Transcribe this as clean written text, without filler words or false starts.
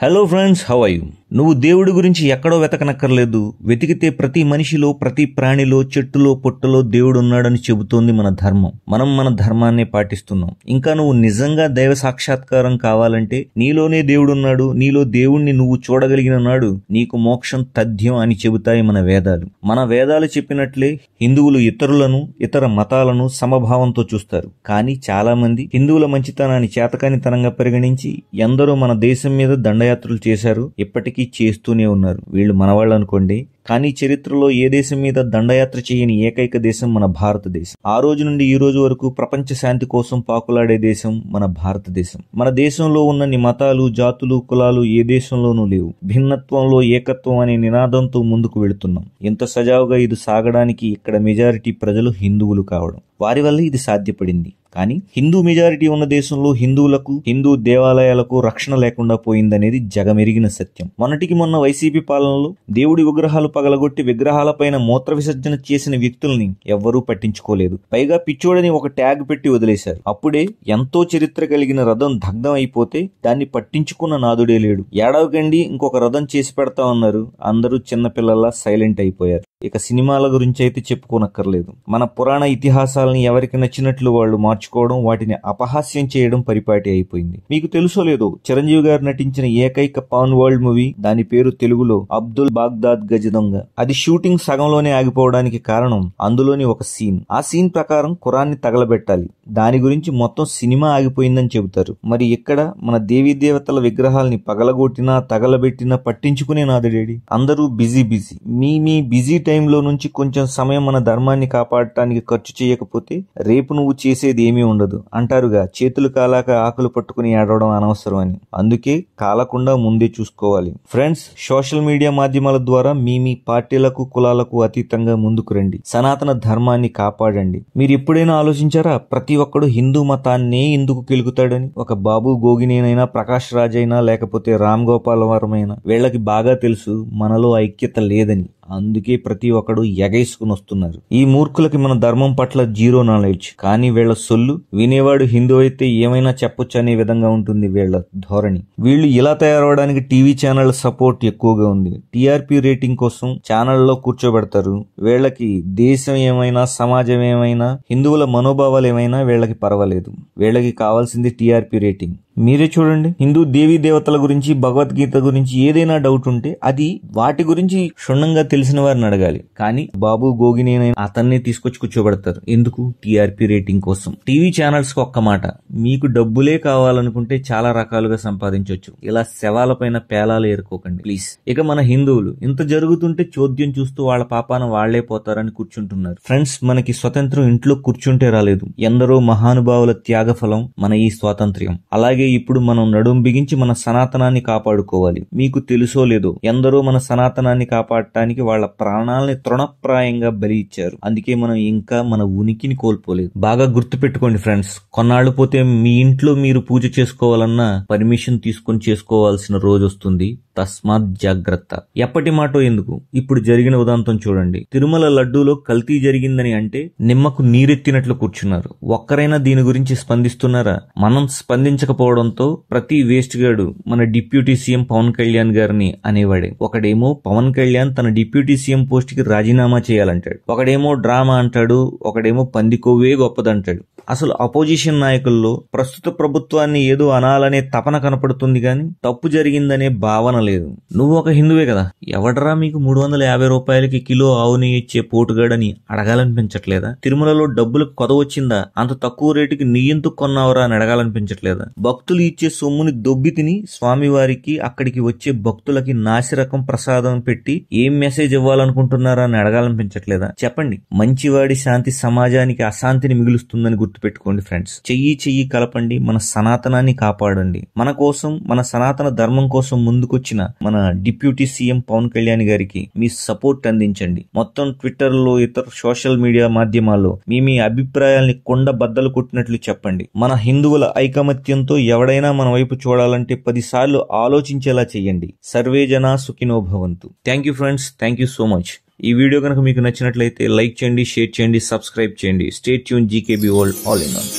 Hello friends, how are you? నువ్వు దేవుడి గురించి ఎక్కడో వెతకనక్కర్లేదు. వెతికితే ప్రతి మనిషిలో, ప్రతి ప్రాణిలో, చెట్టులో, పొట్టలో దేవుడు ఉన్నాడని చెబుతోంది మన ధర్మం. మనం మన ధర్మాన్ని పాటిస్తున్నాం. ఇంకా నువ్వు నిజంగా దైవ సాక్షాత్కారం కావాలంటే నీలోనే దేవుడున్నాడు, నీలో దేవుణ్ణి నువ్వు చూడగలిగిన నాడు నీకు మోక్షం తథ్యం అని చెబుతాయి మన వేదాలు. మన వేదాలు చెప్పినట్లే హిందువులు ఇతరులను, ఇతర మతాలను సమభావంతో చూస్తారు. కానీ చాలా మంది హిందువుల మంచితనాన్ని చేతకానితనంగా పరిగణించి ఎందరో మన దేశం మీద దండయాత్రలు చేశారు, ఇప్పటికీ చేస్తూనే ఉన్నారు. వీళ్ళు మనవాళ్ళు అనుకోండి, కానీ చరిత్రలో ఏ దేశం మీద దండయాత్ర చేయని ఏకైక దేశం మన భారతదేశం. ఆ రోజు నుండి ఈ రోజు వరకు ప్రపంచ శాంతి కోసం పాకులాడే దేశం మన భారతదేశం. మన దేశంలో ఉన్నన్ని మతాలు, జాతులు, కులాలు ఏ దేశంలోనూ లేవు. భిన్నత్వంలో ఏకత్వం అనే నినాదంతో ముందుకు వెళుతున్నాం. ఇంత సజావుగా ఇది సాగడానికి ఇక్కడ మెజారిటీ ప్రజలు హిందువులు కావడం, వారి వల్ల ఇది సాధ్యపడింది. కానీ హిందూ మెజారిటీ ఉన్న దేశంలో హిందువులకు, హిందూ దేవాలయాలకు రక్షణ లేకుండా పోయిందనేది జగమెరిగిన సత్యం. మొన్నటికి మొన్న వైసీపీ పాలనలో దేవుడి విగ్రహాలు పగలగొట్టి విగ్రహాలపైన మూత్ర విసర్జన చేసిన వ్యక్తుల్ని ఎవ్వరూ పట్టించుకోలేదు. పైగా పిచ్చోడని ఒక ట్యాగ్ పెట్టి వదిలేశారు. అప్పుడే ఎంతో చరిత్ర కలిగిన రథం దగ్ధం అయిపోతే దాన్ని పట్టించుకున్న నాదుడే లేడు. ఏడవకండి, ఇంకొక రథం చేసి పెడతా ఉన్నారు. అందరూ చిన్నపిల్లల్లా సైలెంట్ అయిపోయారు. ఇక సినిమాల గురించి అయితే చెప్పుకోనక్కర్లేదు. మన పురాణ ఇతిహాసాలని ఎవరికి నచ్చినట్లు వాళ్ళు మార్చుకోవడం, వాటిని అపహాస్యం చేయడం పరిపాటి అయిపోయింది. మీకు తెలుసో లేదో, చిరంజీవి గారు నటించిన ఏకైక పాన్ వరల్డ్ మూవీ, దాని పేరు తెలుగులో అబ్దుల్ బాగ్దాద్ గజదొంగ. అది షూటింగ్ సగంలోనే ఆగిపోవడానికి కారణం అందులోని ఒక సీన్. ఆ సీన్ ప్రకారం ఖురాన్ని తగలబెట్టాలి. దాని గురించి మొత్తం సినిమా ఆగిపోయిందని చెబుతారు. మరి ఇక్కడ మన దేవీ దేవతల విగ్రహాల్ని పగలగొట్టినా తగలబెట్టినా పట్టించుకునే నాదుడేడి? అందరూ బిజీ. మీ బిజీ టైంలో నుంచి కొంచెం సమయం మన ధర్మాన్ని కాపాడటానికి ఖర్చు చేయకపోతే రేపు నువ్వు చేసేది ఏమీ ఉండదు అంటారుగా. చేతులు కాలాక ఆకులు పట్టుకుని ఏడవడం అనవసరం అని. అందుకే కాలకుండా ముందే చూసుకోవాలి. ఫ్రెండ్స్, సోషల్ మీడియా మాధ్యమాల ద్వారా మీ పార్టీలకు, కులాలకు అతీతంగా ముందుకు రండి. సనాతన ధర్మాన్ని కాపాడండి. మీరు ఎప్పుడైనా ఆలోచించారా ప్రతి ఒక్కడు హిందూ మతాన్నే ఎందుకు కెలుగుతాడని? ఒక బాబు గోగినేనైనా, ప్రకాష్ రాజ్ అయినా, లేకపోతే రామ్ గోపాల్ వర్మైనా, వీళ్ళకి బాగా తెలుసు మనలో ఐక్యత లేదని. అందుకే ప్రతి ఒక్కడు ఎగేసుకుని వస్తున్నారు. ఈ మూర్ఖులకి మన ధర్మం పట్ల జీరో నాలెడ్జ్. కానీ వీళ్ల సొల్లు వినేవాడు హిందూ అయితే ఏమైనా చెప్పొచ్చు అనే విధంగా ఉంటుంది వీళ్ల ధోరణి. వీళ్ళు ఇలా తయారవడానికి టీవీ ఛానళ్ల సపోర్ట్ ఎక్కువగా ఉంది. టీఆర్పీ రేటింగ్ కోసం ఛానళ్లలో కూర్చోబెడతారు. వీళ్ళకి దేశం ఏమైనా, సమాజం ఏమైనా, హిందువుల మనోభావాలు ఏమైనా వీళ్ళకి పర్వాలేదు. వీళ్ళకి కావాల్సింది టీఆర్పీ రేటింగ్. మీరే చూడండి, హిందూ దేవీ దేవతల గురించి, భగవద్గీత గురించి ఏదైనా డౌట్ ఉంటే అది వాటి గురించి క్షుణ్ణంగా తెలిసిన వారిని అడగాలి. కానీ బాబు గోగినేనైనా అతన్ని తీసుకొచ్చి కూర్చోబెడతారు. ఎందుకు? టీఆర్పీ రేటింగ్ కోసం. టీవీ ఛానల్స్ కి ఒక్క మాట, మీకు డబ్బులే కావాలనుకుంటే చాలా రకాలుగా సంపాదించవచ్చు. ఇలా శవాలపైన పేలాలు ఏరుకోకండి ప్లీజ్. ఇక మన హిందువులు ఇంత జరుగుతుంటే చోద్యం చూస్తూ వాళ్ళ పాపాన వాళ్లే పోతారని కూర్చుంటున్నారు. ఫ్రెండ్స్, మనకి స్వతంత్రం ఇంట్లో కూర్చుంటే రాలేదు. ఎందరో మహానుభావుల త్యాగఫలం మన ఈ స్వాతంత్ర్యం. అలాగే ఇప్పుడు మనం నడుం బిగించి మన సనాతనాన్ని కాపాడుకోవాలి. మీకు తెలుసో లేదో, ఎందరో మన సనాతనాన్ని కాపాడటానికి వాళ్ళ ప్రాణాలని తృణప్రాయంగా బలి ఇచ్చారు. అందుకే మనం ఇంకా మన ఉనికిని కోల్పోలేదు. బాగా గుర్తు పెట్టుకోండి ఫ్రెండ్స్, కొన్నాళ్లు పోతే మీ ఇంట్లో మీరు పూజ చేసుకోవాలన్నా పర్మిషన్ తీసుకుని చేసుకోవాల్సిన రోజు వస్తుంది. తస్మాత్ జాగ్రత్త. ఎప్పటి మాటో ఎందుకు, ఇప్పుడు జరిగిన ఉదాంతం చూడండి. తిరుమల లడ్డూలో కల్తీ జరిగిందని అంటే నిమ్మకు నీరెత్తినట్లు కూర్చున్నారు. ఒక్కరైనా దీని గురించి స్పందిస్తున్నారా? మనం స్పందించకపోవడంతో ప్రతి వేస్ట్ గాడు మన డిప్యూటీ సీఎం పవన్ కళ్యాణ్ గారిని అనేవాడే. ఒకడేమో పవన్ కళ్యాణ్ తన డిప్యూటీ సీఎం పోస్ట్ కి రాజీనామా చేయాలంటాడు, ఒకడేమో డ్రామా అంటాడు, ఒకడేమో పందికోవే గొప్పదంటాడు. అసలు అపోజిషన్ నాయకుల్లో ప్రస్తుత ప్రభుత్వాన్ని ఏదో అనాలనే తపన కనపడుతుంది గాని తప్పు జరిగిందనే భావన లేదు. నువ్వు ఒక హిందువే కదా, ఎవడరా మీకు 350 రూపాయలకి కిలో ఆవు నెయ్యి ఇచ్చే పోటుగాడని అడగాలనిపించట్లేదా? తిరుమలలో డబ్బులకు కొదవచ్చిందా? అంత తక్కువ రేటుకి నెయ్యందుకు కొన్నావరా అని అడగాలనిపించట్లేదా? భక్తులు ఇచ్చే సొమ్ముని దొబ్బి తిని స్వామివారికి, అక్కడికి వచ్చే భక్తులకి నాసిరకం ప్రసాదం పెట్టి ఏం మెసేజ్ ఇవ్వాలనుకుంటున్నారా అని అడగాలనిపించట్లేదా? చెప్పండి. మంచివాడి శాంతి సమాజానికి అశాంతిని మిగులుస్తుందని గుర్తుపెట్టుకోండి ఫ్రెండ్స్. చెయ్యి కలపండి, మన సనాతనాన్ని కాపాడండి. మన కోసం, మన సనాతన ధర్మం కోసం ముందుకొచ్చిన మన డిప్యూటీ సీఎం పవన్ కళ్యాణ్ గారికి మీ సపోర్ట్ అందించండి. మొత్తం ట్విట్టర్ లో, ఇతర సోషల్ మీడియా మాధ్యమాల్లో మీ అభిప్రాయాల్ని కొండ బద్దలు కొట్టినట్లు చెప్పండి. మన హిందువుల ఐకమత్యంతో ఎవడైనా మన వైపు చూడాలంటే 10 సార్లు ఆలోచించేలా చేయండి. సర్వే జనా సుఖినో భవంతు. Thank you friends, thank you so much. ఈ వీడియో కనుక మీకు నచ్చినట్లయితే లైక్ చేయండి, షేర్ చేయండి, సబ్స్క్రైబ్ చేయండి. Stay tune జీకేబీ world all in all.